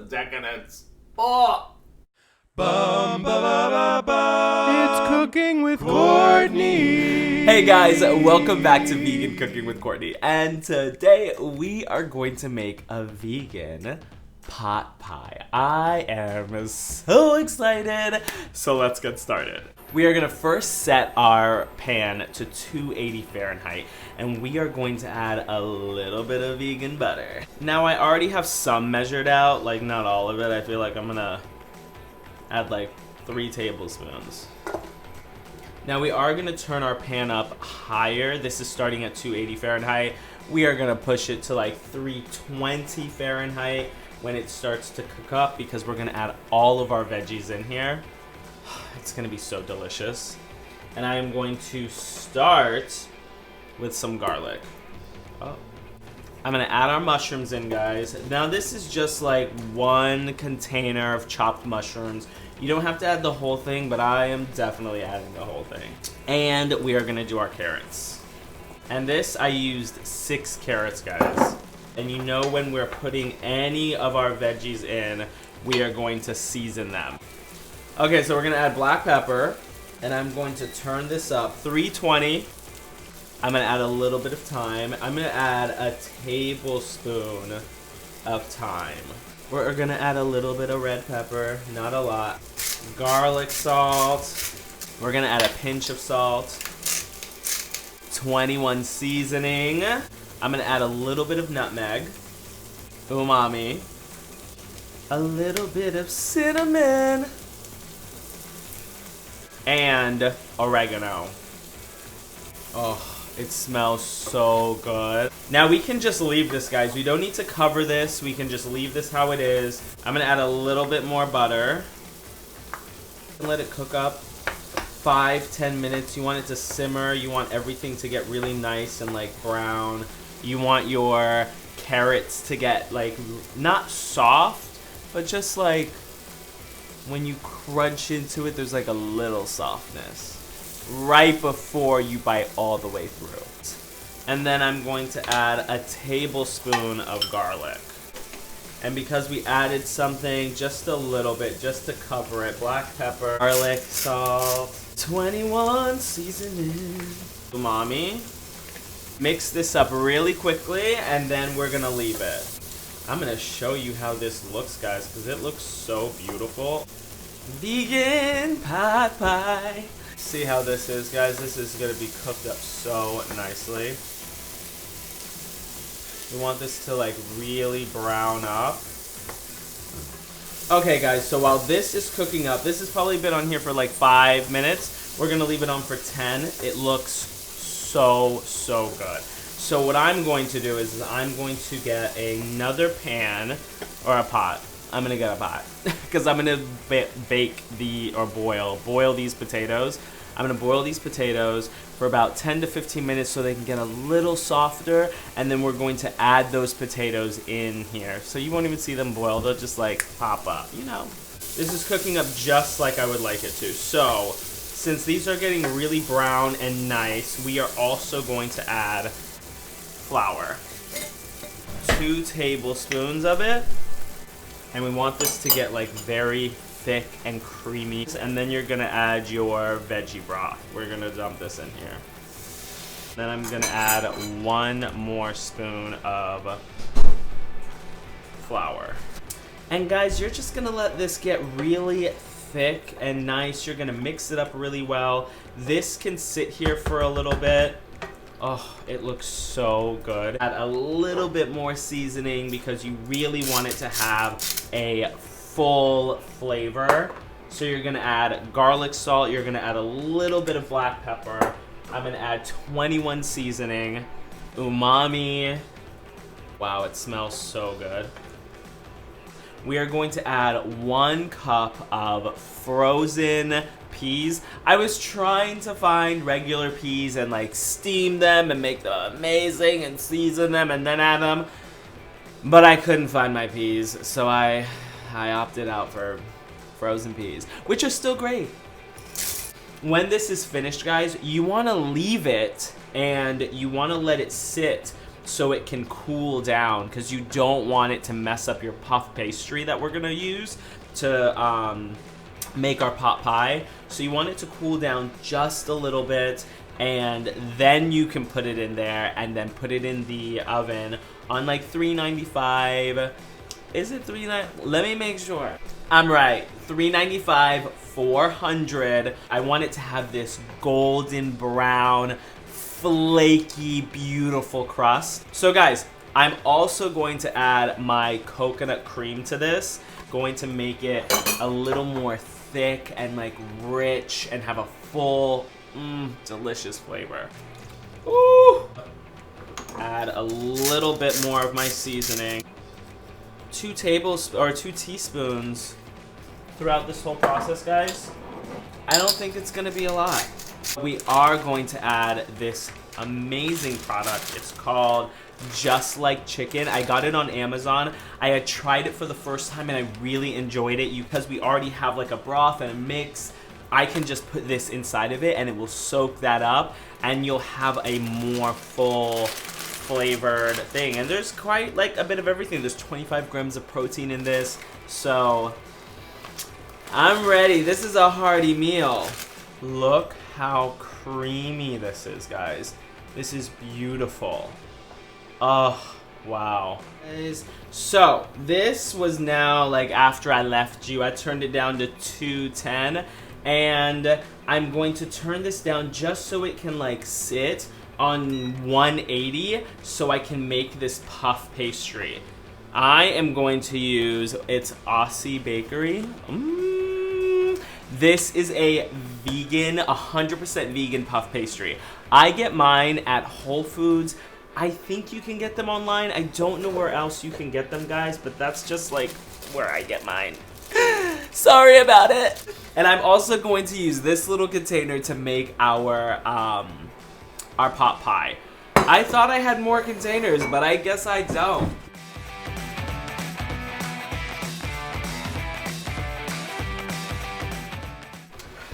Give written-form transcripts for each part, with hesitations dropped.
decadence. Oh! Bum, ba, ba, ba, ba. It's Cooking with Courtney. Hey guys, welcome back to Vegan Cooking with Courtney. And today we are going to make a vegan pot pie. I am so excited. So let's get started. We are gonna first set our pan to 280 Fahrenheit, and we are going to add a little bit of vegan butter. Now I already have some measured out, like not all of it. I feel like I'm gonna add like 3 tablespoons. Now we are gonna turn our pan up higher. This is starting at 280 Fahrenheit. We are gonna push it to like 320 Fahrenheit when it starts to cook up, because we're gonna add all of our veggies in here. It's gonna be so delicious. And I am going to start with some garlic. Oh. I'm gonna add our mushrooms in, guys. Now this is just like 1 container of chopped mushrooms. You don't have to add the whole thing, but I am definitely adding the whole thing. And we are gonna do our carrots. And this, I used 6 carrots, guys. And you know, when we're putting any of our veggies in, we are going to season them. Okay, so we're gonna add black pepper, and I'm going to turn this up 320. I'm gonna add a little bit of thyme. I'm gonna add a tablespoon of thyme. We're gonna add a little bit of red pepper, not a lot. Garlic salt. We're gonna add a pinch of salt. 21 seasoning. I'm gonna add a little bit of nutmeg. Umami. A little bit of cinnamon. And oregano. Oh, it smells so good. Now we can just leave this, guys. We don't need to cover this. We can just leave this how it is. I'm gonna add a little bit more butter. Let it cook up 5-10 minutes. You want it to simmer. You want everything to get really nice and like brown. You want your carrots to get like not soft, but just like when you crunch into it, there's like a little softness right before you bite all the way through. And then I'm going to add a tablespoon of garlic. And because we added something, just a little bit, just to cover it, black pepper, garlic, salt, 21 seasoning, umami. Mix this up really quickly, and then we're gonna leave it. I'm gonna show you how this looks, guys, because it looks so beautiful. Vegan pot pie. See how this is, guys? This is gonna be cooked up so nicely. We want this to like really brown up. Okay, guys, so while this is cooking up, this has probably been on here for like 5 minutes. We're gonna leave it on for 10. It looks so good. So what I'm going to do is I'm going to get another pan or a pot. I'm gonna get a pot because I'm gonna boil these potatoes. I'm gonna boil these potatoes for about 10 to 15 minutes so they can get a little softer, and then we're going to add those potatoes in here. So you won't even see them boil, they'll just like pop up, you know. This is cooking up just like I would like it to. So since these are getting really brown and nice, we are also going to add flour. 2 tablespoons of it. And we want this to get like very thick and creamy. And then you're gonna add your veggie broth. We're gonna dump this in here. Then I'm gonna add 1 more spoon of flour. And guys, you're just gonna let this get really thick and nice. You're gonna mix it up really well. This can sit here for a little bit. Oh, it looks so good. Add a little bit more seasoning because you really want it to have a full flavor. So you're gonna add garlic salt, you're gonna add a little bit of black pepper. I'm gonna add 21 seasoning, umami. Wow, it smells so good. We are going to add 1 cup of frozen peas. I was trying to find regular peas and like steam them and make them amazing and season them and then add them, but I couldn't find my peas, so I opted out for frozen peas, which are still great. When this is finished, guys, you want to leave it and you want to let it sit so it can cool down, because you don't want it to mess up your puff pastry that we're gonna use to make our pot pie. So you want it to cool down just a little bit, and then you can put it in there and then put it in the oven on like 395. Is it 390? Let me make sure. I'm right. 395, 400. I want it to have this golden brown, flaky, beautiful crust. So guys, I'm also going to add my coconut cream to this. Going to make it a little more thick and like rich and have a full, delicious flavor. Ooh. Add a little bit more of my seasoning. 2 teaspoons throughout this whole process, guys. I don't think it's gonna be a lot. We are going to add this amazing product. It's called Just Like Chicken. I got it on Amazon. I had tried it for the first time and I really enjoyed it. Because we already have like a broth and a mix, I can just put this inside of it and it will soak that up, and you'll have a more full flavored thing. And there's quite like a bit of everything. There's 25 grams of protein in this, so I'm ready. This is a hearty meal. Look how creamy this is, guys. This is beautiful. Oh, wow. So this was now like after I left you. I turned it down to 210, and I'm going to turn this down just so it can like sit on 180 so I can make this puff pastry. I am going to use, it's Aussie Bakery. This is a vegan, 100% vegan puff pastry. I get mine at Whole Foods. I think you can get them online. I don't know where else you can get them, guys, but that's just like where I get mine. Sorry about it. And I'm also going to use this little container to make our pot pie. I thought I had more containers, but I guess I don't.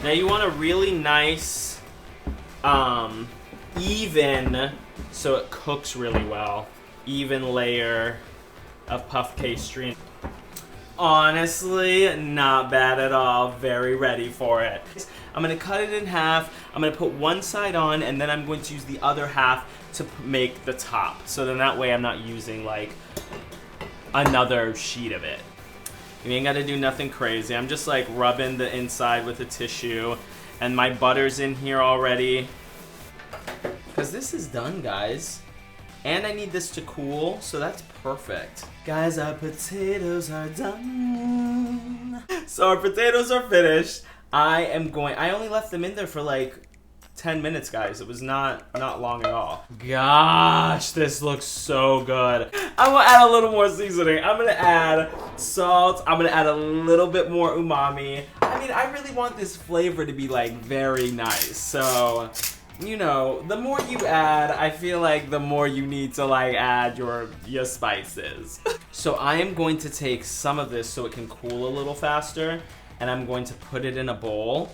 Now you want a really nice, even, so it cooks really well, even layer of puff pastry. Honestly, not bad at all. Very ready for it. I'm gonna cut it in half. I'm gonna put one side on, and then I'm going to use the other half to make the top. So then that way I'm not using like another sheet of it. You ain't gotta do nothing crazy. I'm just like rubbing the inside with a tissue, and my butter's in here already. Because this is done, guys. And I need this to cool, so that's perfect. Guys, our potatoes are done. So our potatoes are finished. I only left them in there for like 10 minutes, guys. It was not long at all. Gosh, this looks so good. I'm gonna add a little more seasoning. I'm gonna add salt. I'm gonna add a little bit more umami. I mean, I really want this flavor to be like very nice. So, you know, the more you add, I feel like the more you need to like add your spices. So I am going to take some of this so it can cool a little faster, and I'm going to put it in a bowl.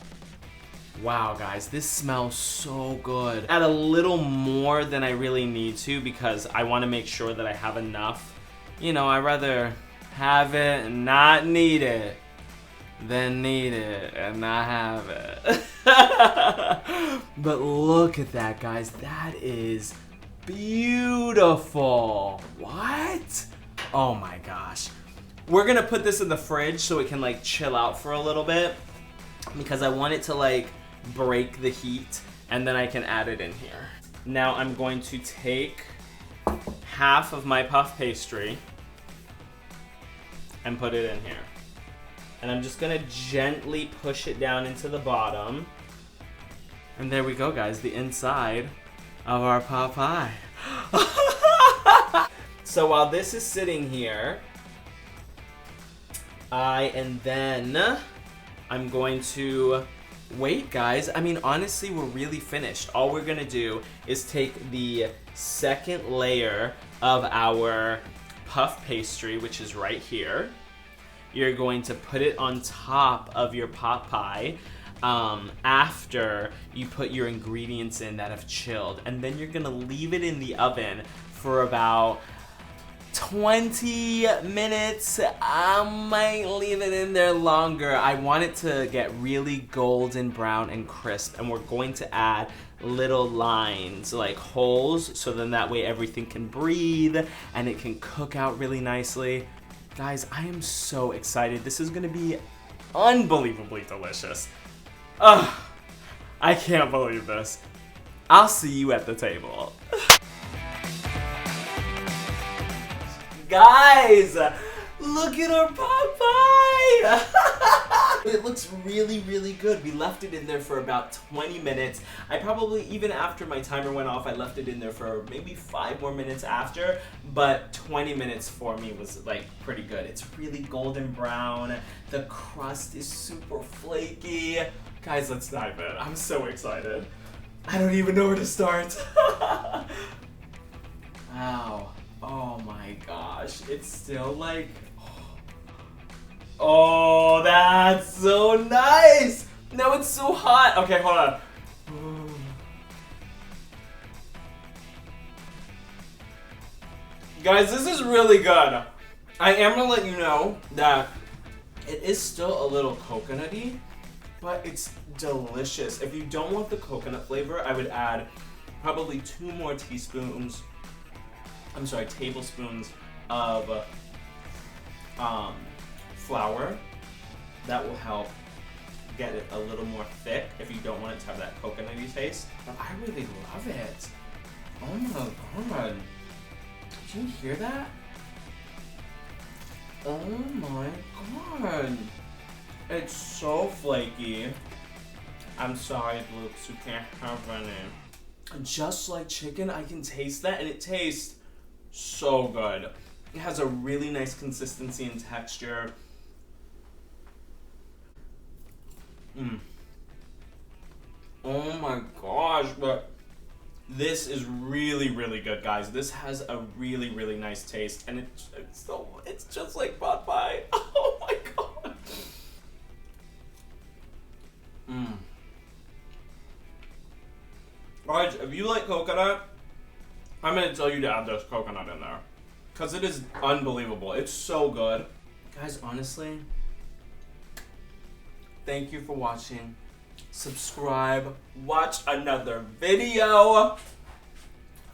Wow, guys, this smells so good. Add a little more than I really need to because I want to make sure that I have enough. You know, I'd rather have it and not need it than need it and not have it. But look at that, guys. That is beautiful. What? Oh my gosh. We're gonna put this in the fridge so it can like chill out for a little bit because I want it to like break the heat, and then I can add it in here. Now I'm going to take half of my puff pastry and put it in here. And I'm just gonna gently push it down into the bottom. And there we go, guys, the inside of our pot pie. So while this is sitting here, I'm going to wait, guys. I mean, honestly, we're really finished. All we're gonna do is take the second layer of our puff pastry, which is right here. You're going to put it on top of your pot pie after you put your ingredients in that have chilled, and then you're gonna leave it in the oven for about 20 minutes. I might leave it in there longer. I want it to get really golden brown and crisp, and we're going to add little lines, like holes, so then that way everything can breathe and it can cook out really nicely. Guys, I am so excited. This is gonna be unbelievably delicious. Ugh, I can't believe this. I'll see you at the table. Guys, look at our pot pie! It looks really, really good. We left it in there for about 20 minutes. I probably, even after my timer went off, I left it in there for maybe 5 more minutes after, but 20 minutes for me was like pretty good. It's really golden brown. The crust is super flaky. Guys, let's dive in. I'm so excited. I don't even know where to start. Wow. Oh my gosh. It's still like... Oh, that's so nice! Now it's so hot. Okay, hold on. Guys, this is really good. I am gonna let you know that it is still a little coconutty, but it's delicious. If you don't want the coconut flavor, I would add probably 2 more tablespoons of flour. That will help get it a little more thick if you don't want it to have that coconutty taste. But I really love it. Oh my god. Can you hear that? Oh my god. It's so flaky. I'm sorry, Luke's, you can't have any. Just like chicken, I can taste that, and it tastes so good. It has a really nice consistency and texture. Oh my gosh, but this is really, really good, guys. This has a really, really nice taste, and it's just like pot pie. Oh my god. Guys, if you like coconut, I'm gonna tell you to add this coconut in there, because it is unbelievable. It's so good. Guys, honestly, thank you for watching. Subscribe, watch another video.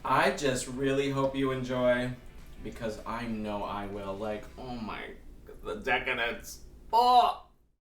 I just really hope you enjoy, because I know I will. Like, oh my, the decadence. Oh.